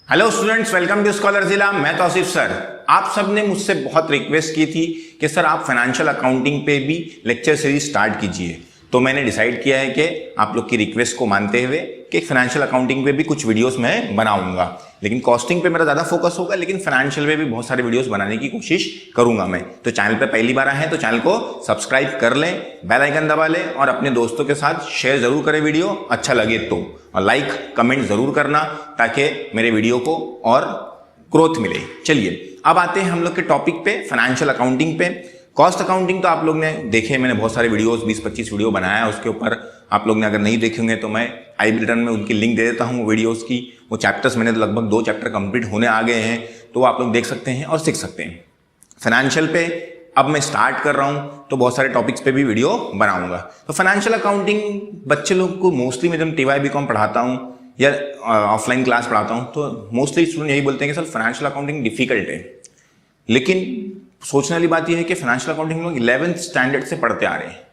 Hello students, welcome to scholar जिला। मैं Tausif sir. आप सब ने मुझसे बहुत रिक्वेस्ट की थी कि सर आप फाइनेंशियल अकाउंटिंग पे भी लेक्चर सीरीज स्टार्ट कीजिए, तो मैंने डिसाइड किया है कि आप लोग की रिक्वेस्ट को मानते हुए कि फाइनेंशियल अकाउंटिंग पे भी कुछ वीडियोस मैं बनाऊंगा, लेकिन कॉस्टिंग पे मेरा ज़्यादा फोकस होगा, लेकिन फाइनेंशियल पे भी बहुत सारे वीडियोस बनाने की कोशिश करूंगा मैं। तो चैनल पे पहली बार आए हैं तो चैनल को सब्सक्राइब कर लें, बेल आइकन दबा लें और अपने दोस्तों के साथ शेयर जरूर करें वीडियो अच्छा लगे तो, और लाइक कमेंट जरूर करना ताकि मेरे वीडियो को और ग्रोथ मिले। चलिए अब आते हैं हम लोग के टॉपिक पे, फाइनेंशियल अकाउंटिंग पे। कॉस्ट अकाउंटिंग तो आप लोग ने देखे, मैंने बहुत सारे वीडियोस 20-25 वीडियो बनाया है उसके ऊपर। आप लोग ने अगर नहीं देखे होंगे तो मैं आई बटन में उनकी लिंक दे देता हूँ वीडियोस की। वो चैप्टर्स मैंने तो लगभग 2 चैप्टर कंप्लीट होने आ गए हैं, तो आप लोग देख सकते हैं और सीख सकते हैं। फाइनेंशियल पे अब मैं स्टार्ट कर रहा हूँ तो बहुत सारे टॉपिक्स पे भी वीडियो बनाऊंगा। तो फाइनेंशियल अकाउंटिंग बच्चे लोग को मोस्टली मैं जब TY/BCom पढ़ाता हूँ या ऑफलाइन क्लास पढ़ाता हूँ तो मोस्टली स्टूडेंट यही बोलते हैं कि सर फाइनेंशियल अकाउंटिंग डिफिकल्ट है। लेकिन सोचने वाली बात यह है कि फाइनेंशियल अकाउंटिंग हम लोग 11th स्टैंडर्ड से पढ़ते आ रहे हैं।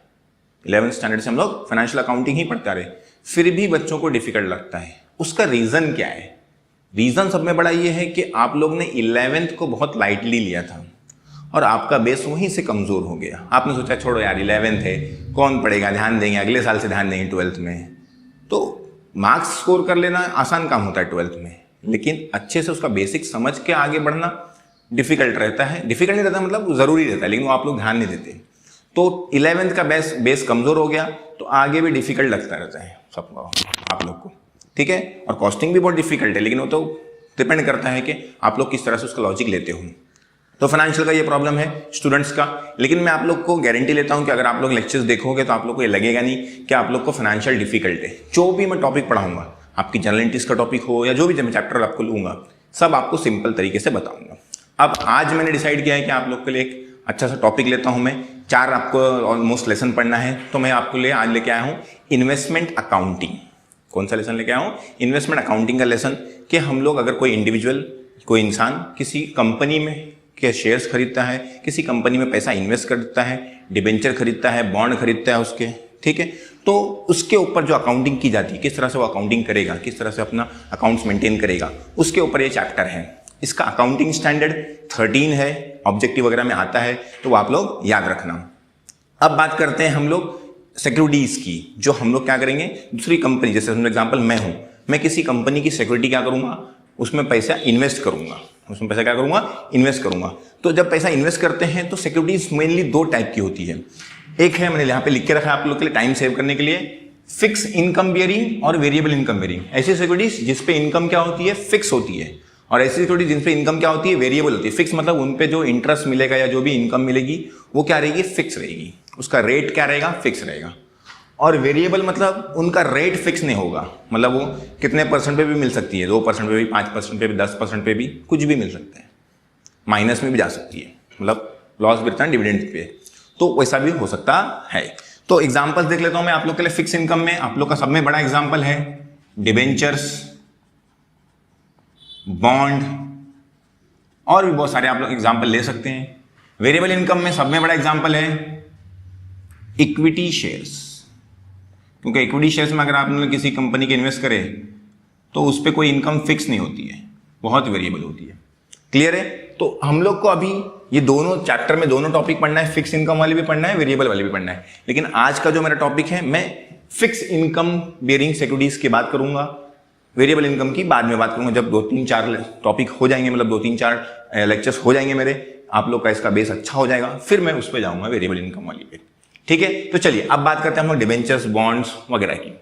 11th स्टैंडर्ड से हम लोग फाइनेंशियल अकाउंटिंग ही पढ़ते आ रहे हैं, फिर भी बच्चों को डिफिकल्ट लगता है। उसका रीजन क्या है? रीजन सब में बड़ा ये है कि आप लोग ने 11th को बहुत लाइटली लिया था और आपका बेस वहीं से कमजोर हो गया। आपने सोचा छोड़ो यार 11th है, कौन पढ़ेगा, ध्यान देंगे अगले साल से, ध्यान देंगे 12th में। तो मार्क्स स्कोर कर लेना आसान काम होता है 12th में, लेकिन अच्छे से उसका बेसिक समझ के आगे बढ़ना डिफिकल्ट रहता है। डिफिकल्ट नहीं रहता मतलब जरूरी रहता है, लेकिन वो आप लोग ध्यान नहीं देते। तो 11th का बेस कमजोर हो गया तो आगे भी डिफिकल्ट लगता रहता है सबको, आप लोग को, ठीक है। और कॉस्टिंग भी बहुत डिफिकल्ट है, लेकिन वो तो डिपेंड करता है कि आप लोग किस तरह से उसका लॉजिक लेते हो। तो फाइनेंशियल का ये प्रॉब्लम है स्टूडेंट्स का, लेकिन मैं आप लोग को गारंटी लेता हूं कि अगर आप लोग लेक्चर्स देखोगे तो आप लोग को ये लगेगा नहीं कि आप लोग को फाइनेंशियल डिफिकल्ट है। जो भी मैं टॉपिक पढ़ाऊंगा, आपकी जनरल एंट्रीज का टॉपिक हो या जो भी चैप्टर आपको लूंगा, सब आपको सिंपल तरीके से बताऊंगा। अब आज मैंने डिसाइड किया है कि आप लोग के लिए एक अच्छा सा टॉपिक लेता हूं मैं। 4 आपको ऑलमोस्ट लेसन पढ़ना है, तो मैं आपके लिए आज लेके आया हूं इन्वेस्टमेंट अकाउंटिंग। कौन सा लेसन लेके आया हूं? इन्वेस्टमेंट अकाउंटिंग का लेसन। कि हम लोग अगर कोई इंडिविजुअल, कोई इंसान किसी कंपनी में के शेयर्स खरीदता है, किसी कंपनी में पैसा इन्वेस्ट करता है, डिबेंचर खरीदता है, बॉन्ड खरीदता है उसके, ठीक है, तो उसके ऊपर जो अकाउंटिंग की जाती है, किस तरह से वो अकाउंटिंग करेगा, किस तरह से अपना अकाउंट्स मेंटेन करेगा, उसके ऊपर ये चैप्टर है। इसका अकाउंटिंग स्टैंडर्ड 13 है, ऑब्जेक्टिव वगैरह में आता है, तो वो आप लोग याद रखना। अब बात करते हैं हम लोग सिक्योरिटीज की। जो हम लोग क्या करेंगे, दूसरी कंपनी, जैसे एग्जांपल मैं हूं, मैं किसी कंपनी की सिक्योरिटी क्या करूंगा, उसमें पैसा इन्वेस्ट करूंगा। उसमें पैसा क्या करूंगा? इन्वेस्ट करूंगा। तो जब पैसा इन्वेस्ट करते हैं तो सिक्योरिटीज मेनली 2 टाइप की होती है। एक है, मैंने यहाँ पे लिख के रखा है आप लोग के लिए टाइम सेव करने के लिए, फिक्स इनकम बियरिंग और वेरिएबल इनकम बियरिंग। ऐसी सिक्योरिटीज जिसपे इनकम क्या होती है, फिक्स होती है, और ऐसी सिक्योरिटी जिन पे इनकम क्या होती है, वेरिएबल होती है। फिक्स मतलब उन पे जो इंटरेस्ट मिलेगा या जो भी इनकम मिलेगी वो क्या रहेगी, फिक्स रहेगी, उसका रेट क्या रहेगा, फिक्स रहेगा। और वेरिएबल मतलब उनका रेट फिक्स नहीं होगा, मतलब वो कितने % पे भी मिल सकती है, 2% पे भी, 5% पे भी, 10% पे भी, कुछ भी मिल सकता है, माइनस में भी जा सकती है, मतलब लॉस भी रहता है डिविडेंड पे, तो वैसा भी हो सकता है। तो एग्जाम्पल देख लेता हूं मैं आप लोग के लिए। फिक्स इनकम में आप लोग का सब में बड़ा एग्जाम्पल है डिबेंचर्स, बॉन्ड, और भी बहुत सारे आप लोग एग्जाम्पल ले सकते हैं। वेरिएबल इनकम में सब में बड़ा एग्जाम्पल है इक्विटी शेयर्स, क्योंकि इक्विटी शेयर्स में अगर आपने किसी कंपनी के इन्वेस्ट करे तो उस पर कोई इनकम फिक्स नहीं होती है, बहुत वेरिएबल होती है। क्लियर है? तो हम लोग को अभी ये दोनों चैप्टर में दोनों टॉपिक पढ़ना है, फिक्स इनकम वाली भी पढ़ना है, वेरिएबल वाली भी पढ़ना है। लेकिन आज का जो मेरा टॉपिक है, मैं फिक्स इनकम बियरिंग सिक्योरिटीज की बात करूंगा, वेरिएबल इनकम की बाद में बात करूंगा। जब 2-3-4 टॉपिक हो जाएंगे, मतलब 2-3-4 लेक्चर्स हो जाएंगे मेरे, आप लोग का इसका बेस अच्छा हो जाएगा, फिर मैं उस पर जाऊंगा वेरिएबल इनकम वाली पे, ठीक है। तो चलिए अब बात करते हैं हम लोग डिबेंचर्स, बॉन्ड्स वगैरह की।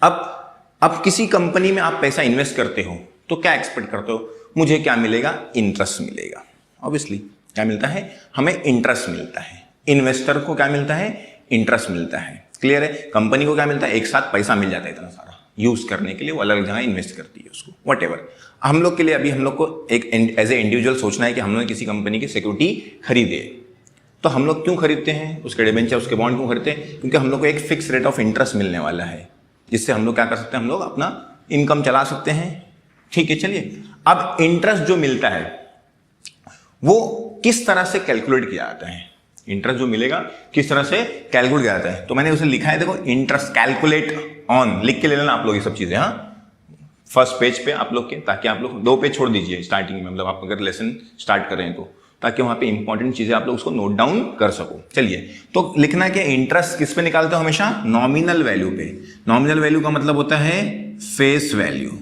अब किसी कंपनी में आप पैसा इन्वेस्ट करते हो तो क्या एक्सपेक्ट करते हो, मुझे क्या मिलेगा, इंटरेस्ट मिलेगा। ऑब्वियसली क्या मिलता है, हमें इंटरेस्ट मिलता है। इन्वेस्टर को क्या मिलता है, इंटरेस्ट मिलता है। क्लियर है? कंपनी को क्या मिलता है, एक साथ पैसा मिल जाता है इतना सारा यूज करने के लिए, वो अलग जगह इन्वेस्ट करती है उसको, व्हाटएवर। हम लोग के लिए अभी हम लोग को एक एज ए इंडिविजुअल सोचना है कि हम लोग किसी कंपनी की सिक्योरिटी खरीदे, तो हम लोग क्यों खरीदते हैं, उसके डिबेंचर, उसके बॉन्ड क्यों खरीदते हैं? क्योंकि हम लोग को एक फिक्स रेट ऑफ इंटरेस्ट मिलने वाला है, जिससे हम लोग क्या कर सकते हैं, हम लोग अपना इनकम चला सकते हैं, ठीक है। चलिए अब इंटरेस्ट जो मिलता है वो किस तरह से कैलकुलेट किया जाता है, इंटरेस्ट जो मिलेगा किस तरह से कैलकुलेट किया जाता है, तो मैंने उसे लिखा है, देखो, इंटरेस्ट कैलकुलेट ऑन, लिख के ले लेना आप लोग ये सब चीजें, हाँ, फर्स्ट पेज पे आप लोग के, ताकि आप लोग 2 पेज छोड़ दीजिए स्टार्टिंग में, मतलब आप अगर लेसन स्टार्ट कर रहे हैं तो, ताकि वहां पे इंपॉर्टेंट चीजें आप लोग उसको नोट डाउन कर सको। चलिए, तो लिखना कि इंटरेस्ट किस पे निकालते हो हमेशा? नॉमिनल वैल्यू पे। नॉमिनल वैल्यू का मतलब होता है फेस वैल्यू।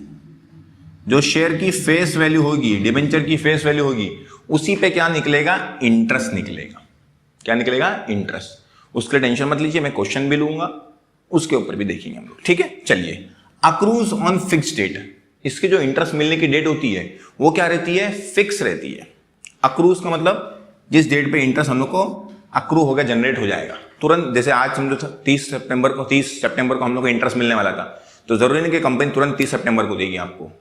जो शेयर की फेस वैल्यू होगी, डिबेंचर की फेस वैल्यू होगी, उसी पे क्या निकलेगा? इंटरेस्ट निकलेगा। क्या निकलेगा? इंटरेस्ट। उसके लिए टेंशन मत लीजिए, मैं क्वेश्चन भी लूंगा, उसके ऊपर भी देखेंगे हम लोग, ठीक है। चलिए, अक्रूज ऑन फिक्स डेट, इसकी जो इंटरेस्ट मिलने की डेट होती है वो क्या रहती है? फिक्स रहती है। अक्रूज का मतलब जिस डेट पे इंटरेस्ट हम लोग को अक्रू होगा, जनरेट हो जाएगा तुरंत। जैसे आज समझो 30 सितंबर को हम लोग को इंटरेस्ट मिलने वाला था, तो जरूरी नहीं कि कंपनी तुरंत 30 सितंबर को देगी आपको।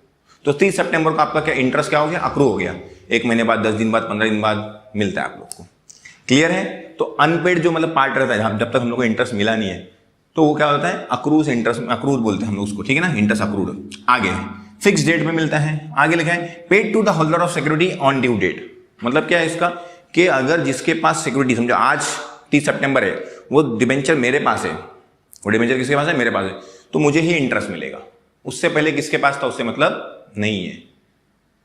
तो 30 सितंबर को आपका क्या इंटरेस्ट क्या हो गया? अक्रू हो गया। 1 महीने बाद, 10 दिन बाद, 15 दिन बाद मिलता है आप लोग को। क्लियर है? तो अनपेड जो मतलब पार्ट रहता है, जब तक हम लोग को इंटरेस्ट मिला नहीं है, तो वो क्या होता है? अक्रूज इंटरेस्ट, अक्रूज बोलते हैं हम लोग उसको, ठीक है ना, इंटरेस्ट अक्रूड। आगे फिक्स डेट में मिलता है। आगे लिखा है paid to the holder of security on due date. मतलब क्या है इसका? कि अगर जिसके पास सिक्योरिटी, समझो आज 30 सितंबर है, वो डिबेंचर मेरे पास है, वो डिबेंचर किसके पास है? मेरे पास है, तो मुझे ही इंटरेस्ट मिलेगा। उससे पहले किसके पास था उससे मतलब नहीं है,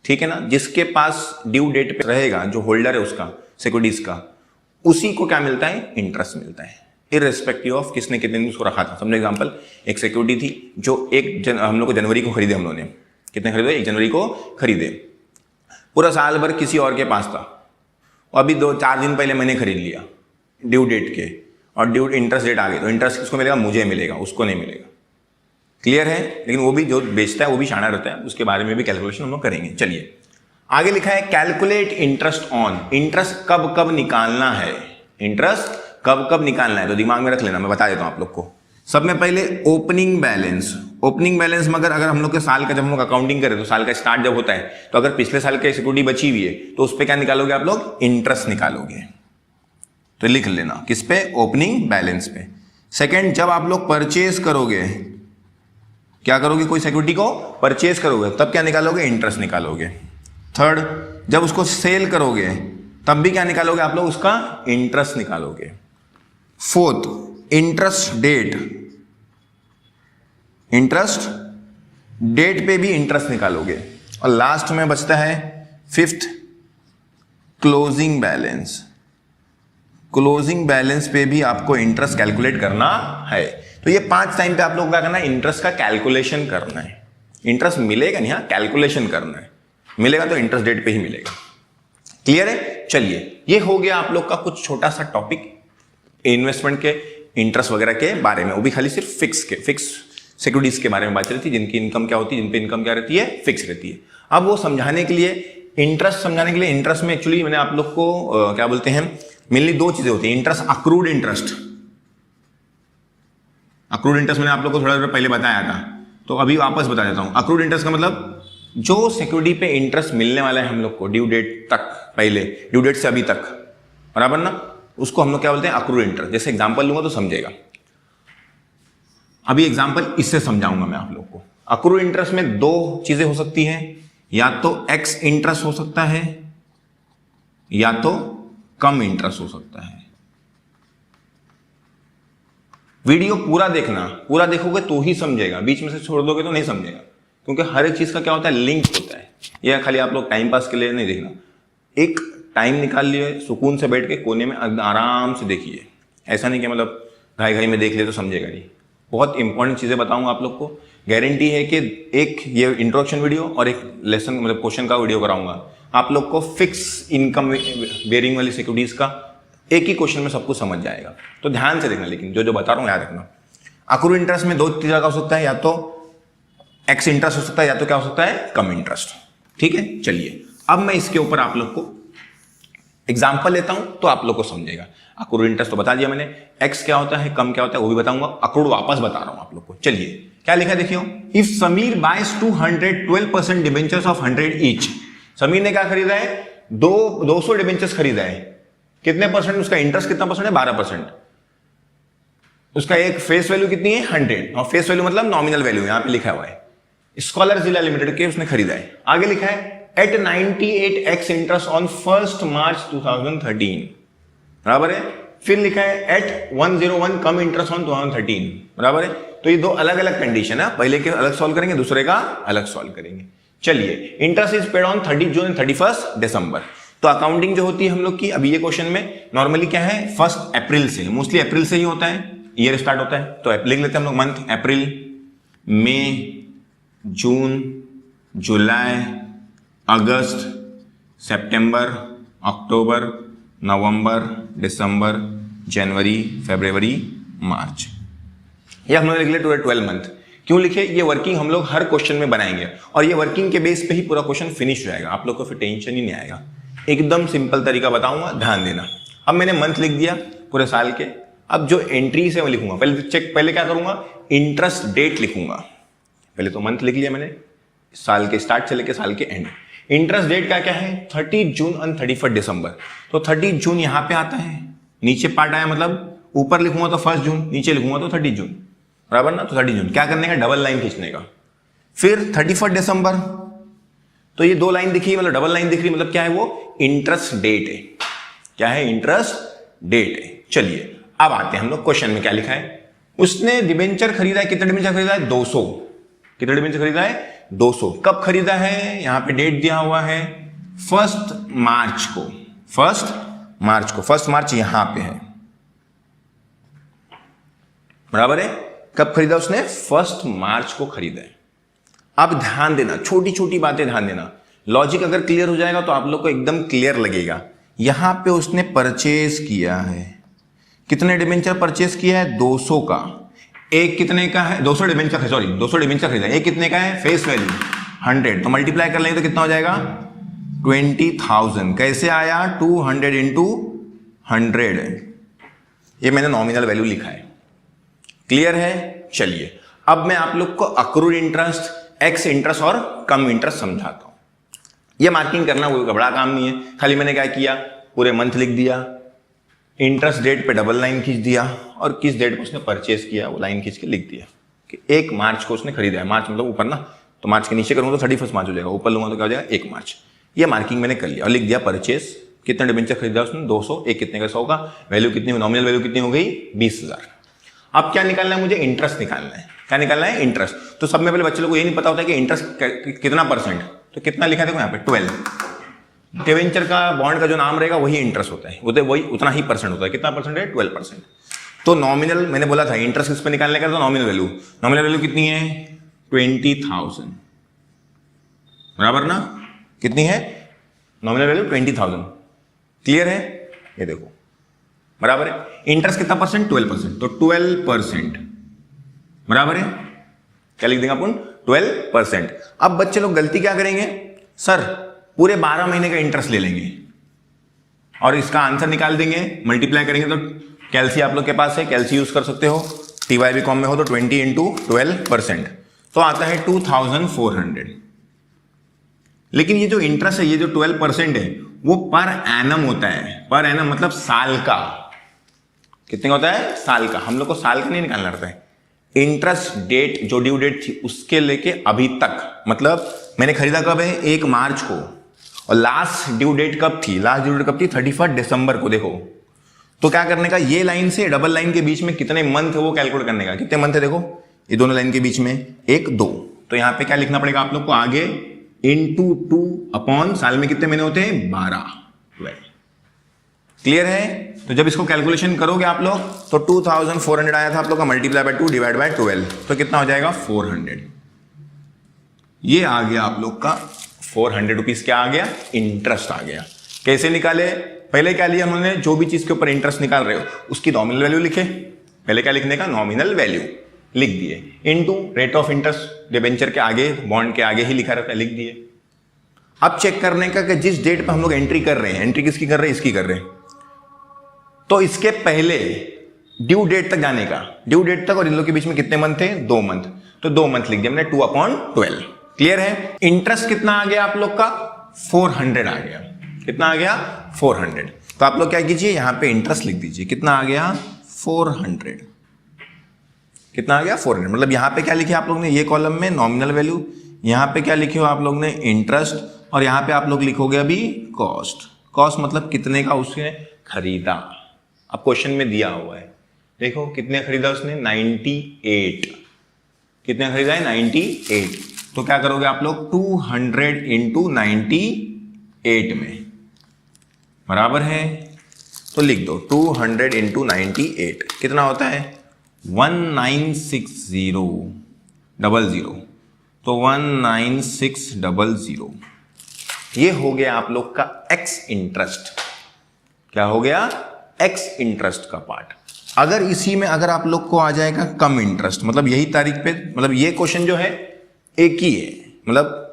ठीक है ना। जिसके पास ड्यू डेट पे रहेगा, जो होल्डर है उसका सिक्योरिटीज का, उसी को क्या मिलता है? इंटरेस्ट मिलता है, इररिस्पेक्टिव ऑफ किसने कितने दिन उसको रखा था। समझो एग्जांपल, एक सिक्योरिटी थी जो हम लोग को जनवरी को खरीदे, हम लोगों ने कितने खरीदे? 1 जनवरी को खरीदे। पूरा साल भर किसी और के पास था, और अभी 2-4 दिन पहले मैंने खरीद लिया ड्यू डेट के, और ड्यू इंटरेस्ट डेट आ गई, तो इंटरेस्ट किसको मिलेगा? मुझे मिलेगा, उसको नहीं मिलेगा। क्लियर है? लेकिन वो भी जो बेचता है वो भी शाना रहता है, उसके बारे में भी कैलकुलेशन हम लोग करेंगे। चलिए, आगे लिखा है कैलकुलेट इंटरेस्ट ऑन। इंटरेस्ट कब कब निकालना है? इंटरेस्ट कब कब निकालना है, तो दिमाग में रख लेना, मैं बता देता हूं आप लोग को। सब में पहले ओपनिंग बैलेंस। ओपनिंग बैलेंस में अगर हम लोग के साल का, जब हम लोग अकाउंटिंग करें तो साल का स्टार्ट जब होता है, तो अगर पिछले साल की सिक्योरिटी बची हुई है तो उस पर क्या निकालोगे आप लोग? इंटरेस्ट निकालोगे। तो लिख लेना, किस पे? ओपनिंग बैलेंस पे। सेकेंड, जब आप लोग परचेज करोगे, क्या करोगे? कोई सिक्योरिटी को परचेज करोगे, तब क्या निकालोगे? इंटरेस्ट निकालोगे। थर्ड, जब उसको सेल करोगे तब भी क्या निकालोगे आप लोग? उसका इंटरेस्ट निकालोगे। Fourth, interest date, interest date पे भी इंटरेस्ट निकालोगे। और लास्ट में बचता है fifth, closing balance. Closing balance पे भी आपको इंटरेस्ट कैलकुलेट करना है। तो ये 5 टाइम पे आप लोग क्या करना है? इंटरेस्ट का कैलकुलेशन करना है। इंटरेस्ट मिलेगा नहीं, हाँ, कैलकुलेशन करना है। मिलेगा तो इंटरेस्ट डेट पे ही मिलेगा। क्लियर है? चलिए, ये हो गया आप लोग का कुछ छोटा सा टॉपिक इन्वेस्टमेंट के इंटरेस्ट वगैरह के बारे में, वो भी खाली सिर्फ फिक्स सिक्योरिटीज के बारे में बात रहती है, जिनकी इनकम क्या होती है, जिन पे इनकम क्या रहती है? फिक्स रहती है। अब वो समझाने के लिए, इंटरेस्ट समझाने के लिए, इंटरेस्ट में एक्चुअली मैंने आप लोग को क्या बोलते हैं, मेनली 2 चीजें होती है। Interest, accrued interest. Accrued interest मैंने आप लोग को थोड़ा देर पहले बताया था, तो अभी वापस बता देता हूं। अक्रूड इंटरेस्ट का मतलब जो सिक्योरिटी पे इंटरेस्ट मिलने वाला है हम लोग को ड्यू डेट तक, पहले ड्यू डेट से अभी तक, बराबर ना, उसको हम लोग क्या बोलते हैं? Accrued interest. जैसे एग्जांपल लूंगा तो समझेगा। अभी एग्जांपल इससे समझाऊंगा मैं आप लोग को। अक्रूड इंटरेस्ट में 2 चीजें हो सकती हैं, या तो एक्स इंटरेस्ट हो सकता है, या तो कम इंटरेस्ट हो सकता है। वीडियो पूरा देखना, पूरा देखोगे तो ही समझेगा, बीच में से छोड़ दोगे तो नहीं समझेगा, क्योंकि हर एक चीज का क्या होता है? लिंक होता है। यह खाली आप लोग टाइम पास के लिए नहीं देखना, एक टाइम निकाल लिए, सुकून से बैठ के कोने में आराम से देखिए। ऐसा नहीं कि मतलब घाई घाई में देख ले तो समझेगा नहीं। बहुत इंपॉर्टेंट चीजें बताऊंगा आप लोग को। गारंटी है कि एक ये इंट्रोडक्शन वीडियो और एक लेसन मतलब क्वेश्चन का वीडियो कराऊंगा आप लोग को, फिक्स इनकम बेरिंग वाली सिक्योरिटीज का एक ही क्वेश्चन में सब कुछ समझ जाएगा। तो ध्यान से देखना, लेकिन जो जो बता रहा हूं याद रखना। अक्रूड इंटरेस्ट में 2 तरह का हो सकता है, या तो एक्स इंटरेस्ट हो सकता है, या तो क्या हो सकता है? कम इंटरेस्ट। ठीक है, चलिए अब मैं इसके ऊपर आप लोग को एग्जाम्पल लेता हूं तो आप लोग को समझेगा। अक्रूड इंटरेस्ट तो बता दिया मैंने, एक्स क्या होता है, कम क्या होता है वो भी बताऊंगा, अक्रूड वापस बता रहा हूं आप लोग को। चलिए क्या लिखा है देखियो, if Sameer buys 212% debentures of 100 each. Sameer ने क्या खरीदा है? 200 डिबेंचर्स खरीदा है। कितने परसेंट उसका इंटरेस्ट, कितना परसेंट है? 12%। उसका एक फेस वैल्यू कितनी है? 100, और फेस वैल्यू मतलब नॉमिनल वैल्यू यहां पे लिखा हुआ है। स्कॉलर जिला लिमिटेड के उसने खरीदा है। आगे लिखा है एट 98x इंटरेस्ट ऑन 1 मार्च 2013, बराबर है। फिर लिखा है एट 101 कम इंटरेस्ट ऑन 2013, बराबर है। तो ये दो अलग अलग कंडीशन है, पहले के अलग सॉल्व करेंगे, दूसरे का अलग सॉल्व करेंगे। चलिए, interest is paid on 30 June and 31 दिसंबर। तो अकाउंटिंग जो होती है हम लोग की, अभी ये क्वेश्चन में नॉर्मली क्या है, 1 अप्रैल से, मोस्टली अप्रैल से ही होता है, ईयर स्टार्ट होता है। तो लिख लेते हैं हम लोग मंथ, अप्रैल, मई, जून, जुलाई, अगस्त, सितंबर, अक्टूबर, नवंबर, दिसंबर, जनवरी, फरवरी, मार्च। ये हम लोग लिख लिया 12 मंथ। क्यों लिखे? ये वर्किंग हम लोग हर क्वेश्चन में बनाएंगे और ये वर्किंग के बेस पे ही पूरा क्वेश्चन फिनिश हो जाएगा, आप लोग को फिर टेंशन ही नहीं आएगा। एकदम सिंपल तरीका बताऊंगा, ध्यान देना। अब मैंने मंथ लिख दिया पूरे साल के, अब जो एंट्रीज है वो लिखूंगा। पहले क्या करूंगा, इंटरेस्ट डेट लिखूंगा। पहले तो मंथ लिख लिया मैंने, साल के स्टार्ट से लेके साल के एंड। इंटरेस्ट डेट का क्या है, 30 जून और 31 दिसंबर। तो 30 जून यहां पे आता है, नीचे पार्ट आया, मतलब ऊपर लिखूंगा तो 1 जून, नीचे लिखूंगा तो 30 जून, बराबर ना। तो 30 जून क्या करने का, डबल लाइन खींचने का। फिर 31 दिसंबर, तो ये 2 लाइन दिखी, मतलब डबल लाइन दिख रही, मतलब क्या है वो, इंटरेस्ट डेट है। क्या है, इंटरेस्ट डेट है। चलिए अब आते हैं हम लोग क्वेश्चन में क्या लिखा है। उसने डिबेंचर खरीदा है, कितने डिबेंचर खरीदा है, 200। कितने डिबेंचर खरीदा है, 200। कब खरीदा है, यहां पे डेट दिया हुआ है 1 मार्च को। 1 मार्च यहां पे है, बराबर है। कब खरीदा उसने, 1 मार्च को खरीदा है। अब ध्यान देना, छोटी छोटी बातें ध्यान देना, लॉजिक अगर क्लियर हो जाएगा तो आप लोग को एकदम क्लियर लगेगा। यहां पे उसने परचेज किया है, कितने डिबेंचर परचेज किया है, 200 का। एक कितने का है, 200 डिबेंचर, सॉरी 200 डिबेंचर खरीदा। एक कितने का है, फेस वैल्यू 100, तो मल्टीप्लाई कर लेंगे तो कितना हो जाएगा, 20,000। कैसे आया, 200 इंटू 100। ये मैंने नॉमिनल वैल्यू लिखा है, क्लियर है। चलिए अब मैं आप लोग को अक्रूड इंटरेस्ट, एक्स इंटरेस्ट और कम इंटरेस्ट समझाता हूं। ये मार्किंग करना कोई बड़ा काम नहीं है, खाली मैंने क्या किया, पूरे मंथ लिख दिया, इंटरेस्ट डेट पे डबल लाइन खींच दिया और किस डेट को उसने परचेज किया वो लाइन खींच के लिख दिया कि 1 मार्च को उसने खरीदा है। मार्च मतलब ऊपर ना, तो मार्च के नीचे करूंगा तो 31 मार्च हो जाएगा, ऊपर लूंगा तो क्या हो जाएगा, 1 मार्च। ये मार्किंग मैंने कर लिया और लिख दिया परचेज, कितना डिबेंचर खरीदा उसने, 200। एक कितने का, 100 का। वैल्यू कितनी, नॉमिनल वैल्यू कितनी हो गई, 20,000। अब क्या निकालना है मुझे, इंटरेस्ट निकालना है। क्या निकालना है, इंटरेस्ट। तो सब में पहले बच्चे लोग को ये नहीं पता होता है कि इंटरेस्ट कितना परसेंट, तो कितना लिखा है देखो यहाँ पे 12। डिबेंचर का, बॉन्ड का जो नाम रहेगा वही इंटरेस्ट होता है, वही उतना ही परसेंट होता है। कितना परसेंट है, 12%। तो नॉमिनल मैंने बोला था इंटरेस्ट किस पे निकालने का, तो नॉमिनल वैल्यू कितनी है, 20,000, बराबर ना। कितनी है, नॉमिनल वैल्यू 20,000। क्लियर है, ये देखो बराबर है। इंटरेस्ट कितना परसेंट, 12%, तो 12%, बराबर है। क्या लिख देंगे अपन, 12%। अब बच्चे लोग गलती क्या करेंगे, सर पूरे 12 महीने का इंटरेस्ट ले लेंगे और इसका आंसर निकाल देंगे, मल्टीप्लाई करेंगे। तो कैलसी आप लोग के पास है, कैलसी यूज कर सकते हो, TYB कॉम में हो तो 20 इंटू 12%, तो आता है 2,400। लेकिन ये जो इंटरेस्ट है, ये जो 12% है, वो पर एनम होता है। पर एनम मतलब साल का। कितने का होता है, साल का। हम लोग को साल का नहीं निकालना रहता है। इंटरेस्ट डेट जो ड्यू डेट थी उसके लेके अभी तक, मतलब मैंने खरीदा कब है, 1 मार्च को, और लास्ट ड्यू डेट कब थी, 31 दिसंबर को। देखो तो क्या करने का, ये लाइन से डबल लाइन के बीच में कितने मंथ है वो कैलकुलेट करने का। कितने मंथ है, देखो ये दोनों लाइन के बीच में 1, 2। तो यहां पे क्या लिखना पड़ेगा आप लोग को, आगे इंटू 2 अपॉन साल में कितने महीने होते हैं, 12, 12। क्लियर है। तो जब इसको कैलकुलेशन करोगे आप लोग तो 2,400 आया था आप लोग का, मल्टीप्लाई बाय 2 डिवाइड बाय 12, तो कितना हो जाएगा, 400। ये आ गया आप लोग का 400 रुपीज। क्या आ गया, इंटरेस्ट आ गया। कैसे निकाले, पहले क्या लिया हमने, जो भी चीज के ऊपर इंटरेस्ट निकाल रहे हो उसकी नॉमिनल वैल्यू लिखे। पहले क्या लिखने का, नॉमिनल वैल्यू लिख दिए, into rate of interest, debenture के आगे, बॉन्ड के आगे ही लिखा रहता है, लिख दिए। अब चेक करने का कि जिस डेट पर हम लोग एंट्री कर रहे हैं, एंट्री किसकी कर रहे हैं, इसकी कर रहे हैं, तो इसके पहले ड्यू डेट तक जाने का, ड्यू डेट तक और इन लोग के बीच में कितने मंथ थे, 2 मंथ, तो 2 मंथ लिख दिया मैंने, 2/12। क्लियर है। इंटरेस्ट कितना आ गया आप लोग का, 400 आ गया। कितना आ गया, 400। तो आप लोग क्या कीजिए, यहां पे इंटरेस्ट लिख दीजिए, कितना आ गया, 400। कितना आ गया, 400। मतलब यहां पे क्या लिखे आप लोग ने, ये कॉलम में नॉमिनल वैल्यू, यहां पे क्या लिखे हो आप लोग ने, इंटरेस्ट, और यहां पे आप लोग लिखोगे अभी कॉस्ट। कॉस्ट मतलब कितने का उसने खरीदा। अब क्वेश्चन में दिया हुआ है, देखो कितने खरीदा उसने, 98। कितने खरीदा है, 98। तो क्या करोगे आप लोग, 200 इंटू 98 में बराबर है, तो लिख दो 200 इंटू 98 कितना होता है, 196000। तो 19600 ये हो गया आप लोग का एक्स इंटरेस्ट। क्या हो गया, एक्स इंटरेस्ट का पार्ट। अगर इसी में अगर आप लोग को आ जाएगा कम इंटरेस्ट, मतलब यही तारीख पे, मतलब ये क्वेश्चन जो है एक ही है, मतलब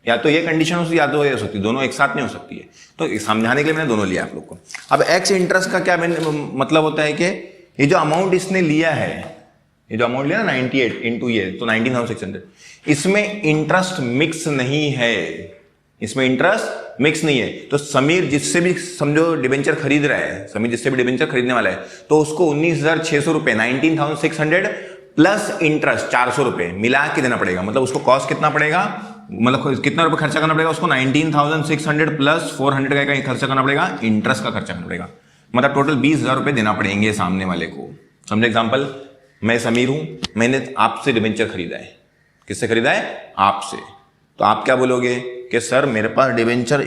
या तो ये कंडीशन हो सकती है या तो ये हो सकती है, दोनों एक साथ नहीं हो सकती है। तो समझाने के लिए मैंने दोनों लिया आप लोग को। अब एक्स इंटरेस्ट का क्या मतलब होता है कि ये जो अमाउंट इसने लिया है, ये जो अमाउंट लिया ना 98 इंटू ये, तो 19,600, इसमें इंटरेस्ट मिक्स नहीं है, इसमें इंटरेस्ट मिक्स नहीं है। तो समीर जिससे भी समझो डिबेंचर खरीद रहा है, समीर जिससे भी डिबेंचर खरीदने वाला है, तो उसको 19,600 रुपए 19,600 प्लस इंटरेस्ट 400 रुपए मिला के देना पड़ेगा। मतलब उसको कॉस्ट कितना पड़ेगा, मतलब कितना रुपए खर्चा करना पड़ेगा उसको, 19,600 प्लस 400 का खर्चा करना पड़ेगा, इंटरेस्ट का खर्चा करना पड़ेगा। मतलब टोटल 20,000 रुपए देना पड़ेंगे सामने वाले को। समझे एग्जाम्पल, मैं समीर हूं, मैंने आपसे डिबेंचर खरीदा है। किससे खरीदा है, आपसे। तो आप क्या बोलोगे कि सर मेरे पास डिबेंचर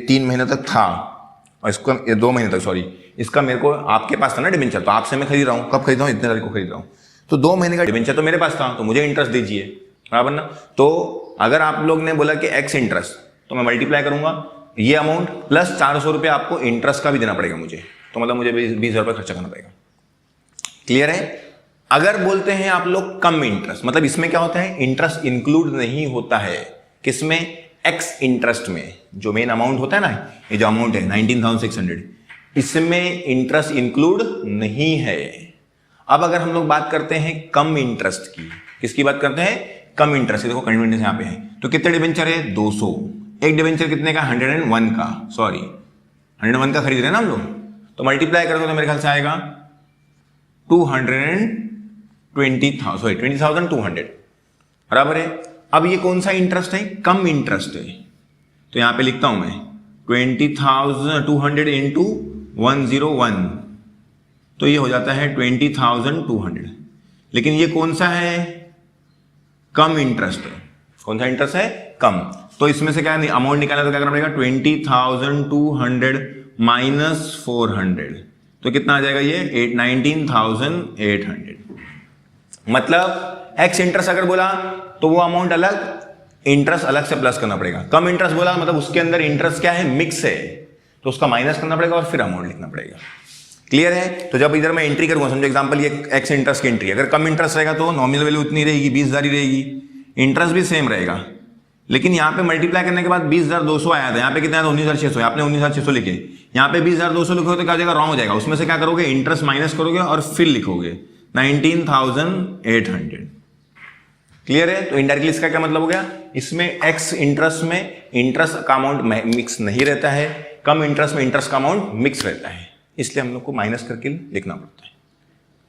3 महीने तक था, और इसको 2 महीने तक, सॉरी, इसका मेरे को आपके पास था ना डिबेंचर, तो आपसे मैं खरीद रहा हूं। कब खरीद रहा हूं, इतने तारीख को खरीद रहा हूं, तो 2 महीने का डिबेंचर तो मेरे पास था, तो मुझे इंटरेस्ट दीजिए, बराबर ना। तो अगर आप लोग ने बोला कि एक्स इंटरेस्ट, तो मैं मल्टीप्लाई करूंगा ये अमाउंट प्लस 400 रुपये आपको इंटरेस्ट का भी देना पड़ेगा मुझे, तो मतलब मुझे 20,000 रुपये खर्चा करना पड़ेगा। क्लियर है। अगर बोलते हैं आप लोग कम इंटरेस्ट, मतलब इसमें क्या होता है, इंटरेस्ट इंक्लूड नहीं होता है। किसमें, एक्स इंटरेस्ट में। जो मेन अमाउंट होता है ना, ये जो अमाउंट है 19,600, इसमें इंटरेस्ट इंक्लूड नहीं है। अब अगर हम लोग बात करते हैं कम इंटरेस्ट की, किसकी बात करते हैं, कम इंटरेस्ट। देखो कन्वीनियंस यहां पे है, तो कितने डिबेंचर है, 200। एक डिबेंचर कितने का, 101 का, सॉरी 101 का खरीद रहे हैं ना हम लोग, तो मल्टीप्लाई करोगे तो मेरे ख्याल से आएगा 20,200 बराबर है। अब ये कौन सा इंटरेस्ट है, कम इंटरेस्ट है, तो यहां पे लिखता हूं मैं 20,200 इंटू 101, तो ये हो जाता है 20,200। लेकिन ये कौन सा है, कम इंटरेस्ट है। कौन सा इंटरेस्ट है, कम। तो इसमें से क्या अमाउंट निकालना, तो क्या करना पड़ेगा, 20,200 माइनस 400, तो कितना आ जाएगा ये 19,800। मतलब एक्स इंटरेस्ट अगर बोला तो वो अमाउंट अलग, इंटरेस्ट अलग से प्लस करना पड़ेगा। कम इंटरेस्ट बोला मतलब उसके अंदर इंटरेस्ट क्या है, मिक्स है, तो उसका माइनस करना पड़ेगा और फिर अमाउंट लिखना पड़ेगा। क्लियर है। तो जब इधर मैं एंट्री करूंगा, समझो एग्जांपल ये एक्स इंटरेस्ट की एंट्री, अगर कम इंटरेस्ट रहेगा तो नॉमिनल वैल्यू उतनी रहेगी, 20,000 ही रहेगी, इंटरेस्ट भी सेम रहेगा। लेकिन यहाँ पे मल्टीप्लाई करने के बाद 20,200 आया था, यहाँ पे कितना है, 19,600, आपने 19,600 लिखे, यहाँ पे 20,200 लिखोगे तो क्या हो जाएगा, रॉन्ग हो जाएगा। उसमें से क्या करोगे, इंटरेस्ट माइनस करोगे और फिर लिखोगे 19,800। क्लियर है। तो इनडायरेक्टली इसका क्या मतलब हो गया, इसमें एक्स इंटरेस्ट में इंटरेस्ट का अमाउंट मिक्स नहीं रहता है, कम इंटरेस्ट में इंटरेस्ट का अमाउंट मिक्स रहता है, इसलिए हम लोग को माइनस करके लिखना पड़ता है।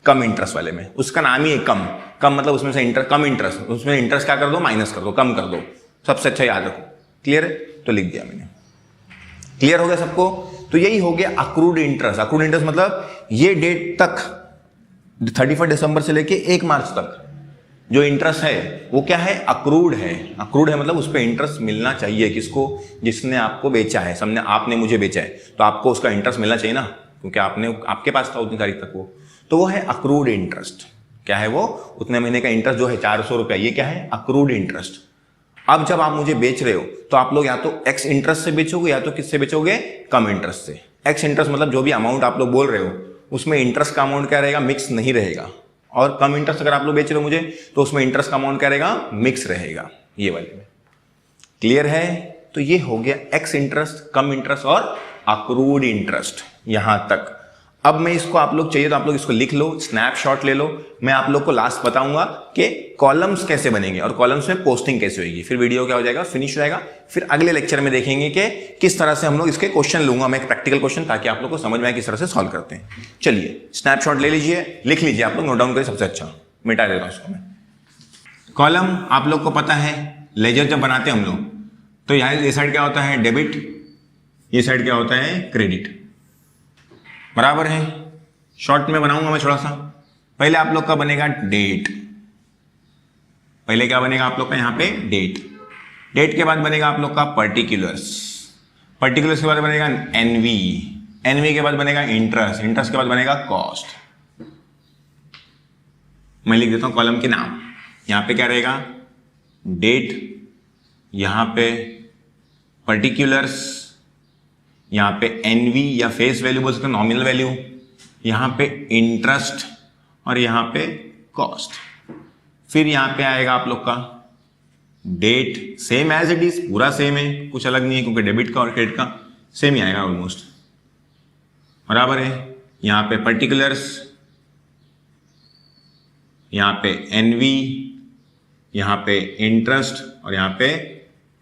कम इंटरेस्ट वाले में उसका नाम ही है कम। कम मतलब उसमें से कम इंटरेस्ट, उसमें इंटरेस्ट क्या कर दो, माइनस कर दो, कम कर दो, सबसे अच्छा याद रखो। क्लियर है, तो लिख दिया मैंने। क्लियर हो गया सबको। तो यही हो गया अक्रूड इंटरेस्ट। अक्रूड इंटरेस्ट मतलब ये डेट तक 31 दिसंबर से लेके 1 मार्च तक जो इंटरेस्ट है वो क्या है, अक्रूड है। अक्रूड है मतलब उस पर इंटरेस्ट मिलना चाहिए किसको, जिसने आपको बेचा है। समझे, आपने मुझे बेचा है तो आपको उसका इंटरेस्ट मिलना चाहिए ना, क्योंकि आपके पास था उतनी तारीख तक तो वो है अक्रूड इंटरेस्ट। क्या है वो, उतने महीने का इंटरेस्ट जो है 400 रुपया, ये क्या है, अक्रूड इंटरेस्ट। अब जब आप मुझे बेच रहे हो तो आप लोग या तो एक्स इंटरेस्ट से बेचोगे या तो किससे बेचोगे, कम इंटरेस्ट से। एक्स इंटरेस्ट मतलब जो भी अमाउंट आप लोग बोल रहे हो उसमें इंटरेस्ट का अमाउंट क्या रहेगा, मिक्स नहीं रहेगा। और कम इंटरेस्ट अगर आप लोग बेच रहे हो मुझे तो उसमें इंटरेस्ट का अमाउंट क्या रहेगा, मिक्स रहेगा, ये वाले में। क्लियर है। तो ये हो गया एक्स इंटरेस्ट, कम इंटरेस्ट और अक्रूड इंटरेस्ट यहां तक। अब मैं इसको, आप लोग चाहिए तो आप लोग इसको लिख लो, स्नैपशॉट ले लो। मैं आप लोग को लास्ट बताऊंगा कि कॉलम्स कैसे बनेंगे और कॉलम्स में पोस्टिंग कैसे होगी। फिर वीडियो क्या हो जाएगा, फिनिश हो जाएगा। फिर अगले लेक्चर में देखेंगे कि किस तरह से हम लोग इसके क्वेश्चन लूंगा मैं, एक प्रैक्टिकल क्वेश्चन, ताकि आप लोग को समझ में आए किस तरह से सॉल्व करते हैं। चलिए स्नैपशॉट ले लीजिए, लिख लीजिए, आप लोग नोट डाउन करिए, सबसे अच्छा मिटा देता हूं इसको मैं। कॉलम आप लोग को पता है, लेजर जब बनाते हैं हम लोग तो यहाँ ये साइड क्या होता है, डेबिट, ये साइड क्या होता है, क्रेडिट, बराबर है। शॉर्ट में बनाऊंगा मैं थोड़ा सा। पहले आप लोग का बनेगा डेट, पहले क्या बनेगा आप लोग का यहाँ पे डेट, डेट के बाद बनेगा आप लोग का पर्टिकुलर्स, पर्टिकुलर्स के बाद बनेगा एनवी, एनवी के बाद बनेगा इंटरेस्ट, इंटरेस्ट के बाद बनेगा कॉस्ट। मैं लिख देता हूं कॉलम के नाम, यहां पे क्या रहेगा डेट, यहां पे पर्टिकुलर्स, यहां पे एनवी या फेस वैल्यू बोल सकते हैं, नॉमिनल वैल्यू, यहां पे इंटरेस्ट और यहां पे कॉस्ट। फिर यहां पे आएगा आप लोग का date, same as it is, पूरा सेम है, कुछ अलग नहीं है क्योंकि डेबिट का और क्रेडिट का सेम ही आएगा ऑलमोस्ट, बराबर है। यहां पे पर्टिकुलर्स, यहां पे एनवी, यहां पे इंटरेस्ट और यहां पे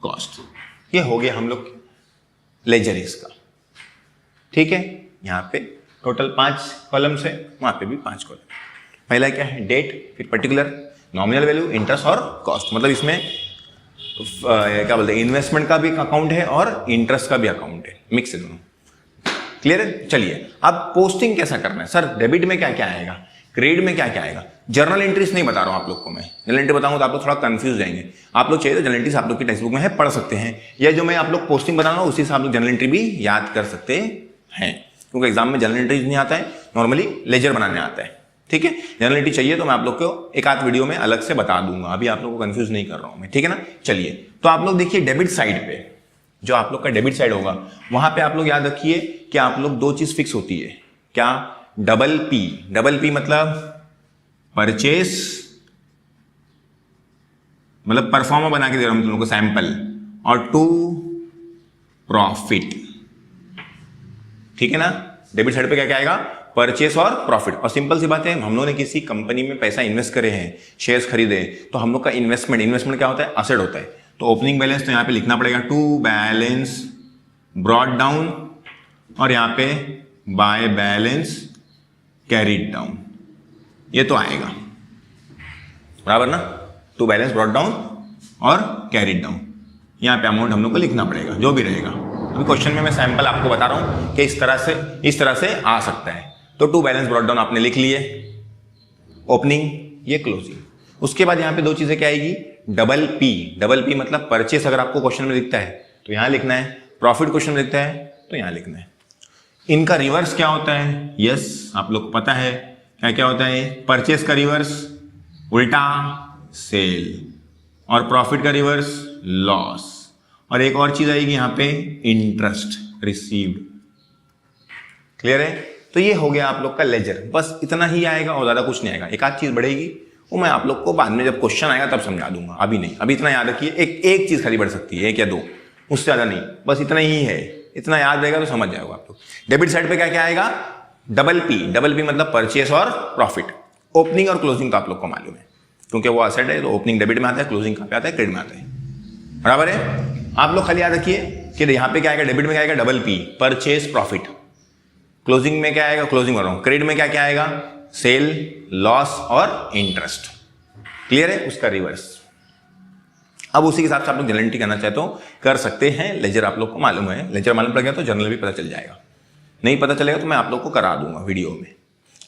कॉस्ट। ये हो गया हम लोग लेजर इसका, ठीक है। यहां पे टोटल 5 कॉलम्स है, वहां पे भी 5 कॉलम। पहला क्या है डेट, फिर पर्टिकुलर, नॉमिनल वैल्यू, इंटरेस्ट और कॉस्ट। मतलब इसमें क्या बोलते हैं इन्वेस्टमेंट का भी अकाउंट है और इंटरेस्ट का भी अकाउंट है, मिक्स है दोनों। क्लियर है। चलिए अब पोस्टिंग कैसा करना है सर, डेबिट में क्या क्या आएगा, क्रेडिट में क्या क्या आएगा। जर्नल एंट्रीज नहीं बता रहा हूं आप लोग को मैं, जर्नल एंट्री बताऊंगा तो आप लोग थोड़ा कंफ्यूज जाएंगे। आप लोग चाहिए तो जर्नल एंट्रीज आप लोग की टेक्स्ट बुक में है, पढ़ सकते हैं, या जो मैं आप लोग पोस्टिंग बता रहा हूं उसी से आप लोग जर्नल एंट्री भी याद कर सकते हैं, क्योंकि एग्जाम में जर्नल एंट्रीज नहीं आता है, नॉर्मली लेजर बनाने आता है, ठीक है। जर्नल एंट्री चाहिए तो मैं आप लोग को एक आध वीडियो में अलग से बता दूंगा, अभी आप लोग को कंफ्यूज नहीं कर रहा हूं मैं, ठीक है ना। चलिए तो आप लोग देखिए डेबिट साइड पे, जो आप लोग का डेबिट साइड होगा वहां पे आप लोग याद रखिए कि आप लोग 2 चीज फिक्स होती है, क्या, डबल पी, डबल पी मतलब परचेस, मतलब परफॉर्मा बना के दे रहा हूं तुम लोगों को सैंपल, और 2 प्रॉफिट, ठीक है ना। डेबिट साइड पे क्या क्या आएगा, परचेस और प्रॉफिट। और सिंपल सी बात है, हम लोगों ने किसी कंपनी में पैसा इन्वेस्ट करे हैं, शेयर्स खरीदे, तो हम लोग का इन्वेस्टमेंट, इन्वेस्टमेंट क्या होता है, असेट होता है। तो ओपनिंग बैलेंस तो यहां पे लिखना पड़ेगा, टू बैलेंस ब्रॉट डाउन, और यहां पे बाय बैलेंस कैरीड डाउन, ये तो आएगा बराबर ना, टू बैलेंस ब्रॉट डाउन और कैरीड डाउन। यहां पे अमाउंट हम लोग को लिखना पड़ेगा जो भी रहेगा। अभी क्वेश्चन में मैं सैंपल आपको बता रहा हूं कि इस तरह से आ सकता है। तो टू बैलेंस ब्रॉट डाउन आपने लिख लिए, ओपनिंग, ये क्लोजिंग। उसके बाद यहां पे 2 चीजें क्या आएगी, डबल पी, डबल पी मतलब परचेस अगर आपको क्वेश्चन में दिखता है तो यहां लिखना है, प्रॉफिट क्वेश्चन में दिखता है तो यहां लिखना है। इनका रिवर्स क्या होता है, यस आप लोग को पता है क्या क्या होता है, परचेस का रिवर्स उल्टा सेल, और प्रॉफिट का रिवर्स लॉस, और एक और चीज आएगी यहां पे इंटरेस्ट रिसीव्ड। क्लियर है। तो ये हो गया आप लोग का लेजर, बस इतना ही आएगा और ज्यादा कुछ नहीं आएगा। एक आध चीज बढ़ेगी वो मैं आप लोग को बाद में जब क्वेश्चन आएगा तब समझा दूंगा, अभी नहीं। अभी इतना याद रखिए, एक चीज खाली बढ़ सकती है, 1 या 2, उससे ज्यादा नहीं, बस इतना ही है। इतना याद रहेगा तो समझ जाएगा आप लोग। डेबिट साइड पे क्या क्या आएगा, डबल पी, डबल पी मतलब परचेस और प्रॉफिट। ओपनिंग और क्लोजिंग तो आप लोग को मालूम है, क्योंकि वो असेट है, तो ओपनिंग डेबिट में आता है, क्लोजिंग कहां पे आता है, क्रेडिट में आता है, बराबर है। आप लोग खाली याद रखिए कि यहां पे क्या आएगा, डेबिट में क्या आएगा, double P, purchase profit. Closing में क्या आएगा, क्लोजिंग कर रहा हूं, क्रेडिट में क्या क्या आएगा, सेल, लॉस और इंटरेस्ट। क्लियर है, उसका रिवर्स। अब उसी के हिसाब से आप लोग जर्नल एंट्री करना चाहते हो कर सकते हैं। लेजर आप लोग को मालूम है, लेजर मालूम पड़ गया तो जर्नल भी पता चल जाएगा, नहीं पता चलेगा तो मैं आप लोग को करा दूंगा वीडियो में,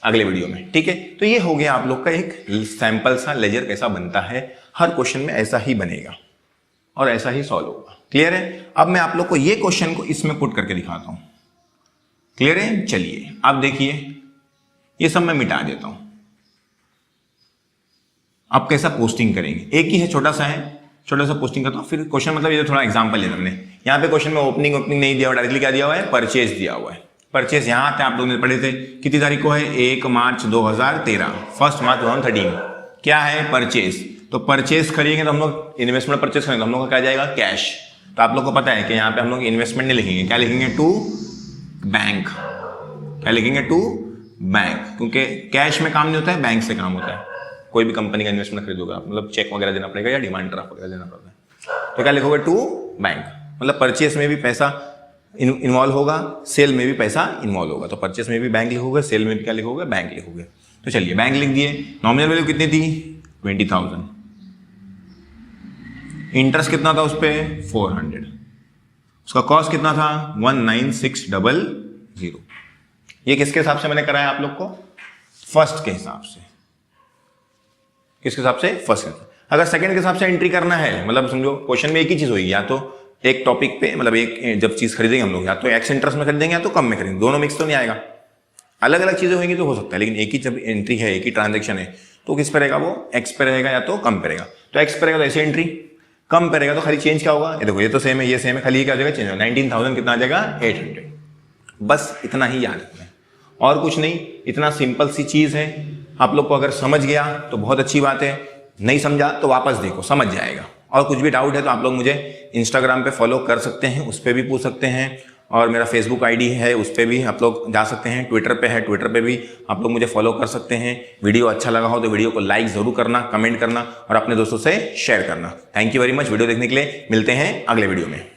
अगले वीडियो में, ठीक है। तो ये हो गया आप लोग का एक सैंपल सा लेजर कैसा बनता है। हर क्वेश्चन में ऐसा ही बनेगा और ऐसा ही सॉल्व होगा। क्लियर है। अब मैं आप लोग को ये क्वेश्चन को इसमें पुट करके दिखाता हूं। क्लियर है। चलिए आप देखिए, ये सब मैं मिटा देता हूं। आप कैसा पोस्टिंग करेंगे, एक ही है, छोटा सा है, छोटा सा पोस्टिंग करता हूं। फिर क्वेश्चन मतलब ये थोड़ा एग्जांपल लिया हमने। यहां पे क्वेश्चन में ओपनिंग नहीं दिया हुआ, डायरेक्टली क्या दिया हुआ है, परचेज दिया हुआ है। परचेज यहां आते आप लोगों ने पढ़े थे, कितनी तारीख को है, 1 मार्च 2013, 1 मार्च 2013 क्या है, परचेज। तो परचेज करेंगे तो हम लोग इन्वेस्टमेंट परचेज करेंगे तो हम लोग का क्या जाएगा, कैश। तो आप लोग को पता है कि यहाँ पे हम लोग इन्वेस्टमेंट नहीं लिखेंगे, क्या लिखेंगे, टू बैंक। क्या लिखेंगे, टू बैंक, क्योंकि कैश में काम नहीं होता है, बैंक से काम होता है। कोई भी कंपनी का इन्वेस्टमेंट खरीदोगे आप, मतलब चेक वगैरह देना पड़ेगा या डिमांड ड्राफ्ट वगैरह देना पड़ता है। तो क्या लिखोगे, टू बैंक, मतलब परचेस में भी पैसा इन्वॉल्व होगा, सेल में भी पैसा इन्वॉल्व होगा। तो परचेस में भी बैंक लिखोगे, सेल में भी क्या लिखोगे, बैंक लिखोगे। तो चलिए बैंक लिख दिए। नॉमिनल वैल्यू कितनी थी, 20,000। इंटरेस्ट कितना था उस पर, 400। उसका कॉस्ट कितना था, 19600। ये किसके हिसाब से मैंने कराया आप लोग को? फर्स्ट के हिसाब से। किसके हिसाब से? फर्स्ट के। अगर सेकंड के हिसाब से एंट्री करना है, मतलब समझो क्वेश्चन में एक ही चीज होगी, या तो एक टॉपिक पे मतलब एक जब चीज खरीदेंगे हम लोग, या तो एक्स इंटरेस्ट में खरीदेंगे या तो कम में खरीदेंगे, दोनों मिक्स तो नहीं आएगा। अलग अलग चीजें होंगी तो हो सकता है, लेकिन एक ही जब एंट्री है, एक ही ट्रांजेक्शन है, तो किस पे रहेगा वो? एक्स पे रहेगा या तो कम पे रहेगा। तो एक्स पे रहेगा तो ऐसे एंट्री, कम पे रहेगा तो खाली चेंज क्या होगा? ये देखो, ये तो सेम है, ये सेम है, खाली क्या हो जाएगा? चेंज होगा। 19,000 कितना आ जाएगा? 800। बस इतना ही याद रखना है और कुछ नहीं। इतना सिंपल सी चीज है। आप लोग को अगर समझ गया तो बहुत अच्छी बात है, नहीं समझा तो वापस देखो, समझ जाएगा। और कुछ भी डाउट है तो आप लोग मुझे इंस्टाग्राम पे फॉलो कर सकते हैं, उस पर भी पूछ सकते हैं, और मेरा फेसबुक आईडी है, उस पर भी आप लोग जा सकते हैं। ट्विटर पे है, ट्विटर पे भी आप लोग मुझे फॉलो कर सकते हैं। वीडियो अच्छा लगा हो तो वीडियो को लाइक जरूर करना, कमेंट करना और अपने दोस्तों से शेयर करना। Thank you very much video देखने के लिए। मिलते हैं अगले वीडियो में।